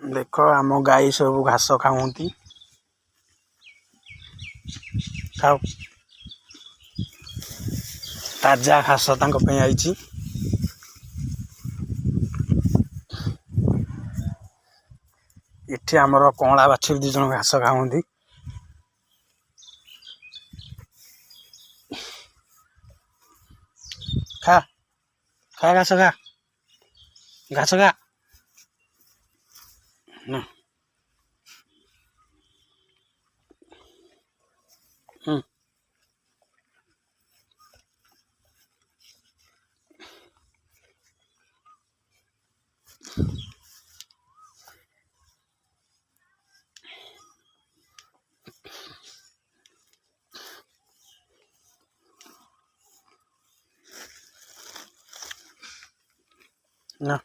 ଦେଖ ଆମ ଗାଈ ସବୁ ଘାସ ଖାଉଛନ୍ତି। ଖାଉ ତାଜା ଘାସ ତାଙ୍କ ପାଇଁ ଆଇଛି। ଏଠି ଆମର କଅଁଳା ବାଛୁରୀ 2 ଜଣ ଘାସ ଖାଉଛନ୍ତି। ଖା ଖା ଘାସ ଖା ଘାସ ଖା ନା ହୁଁ ନା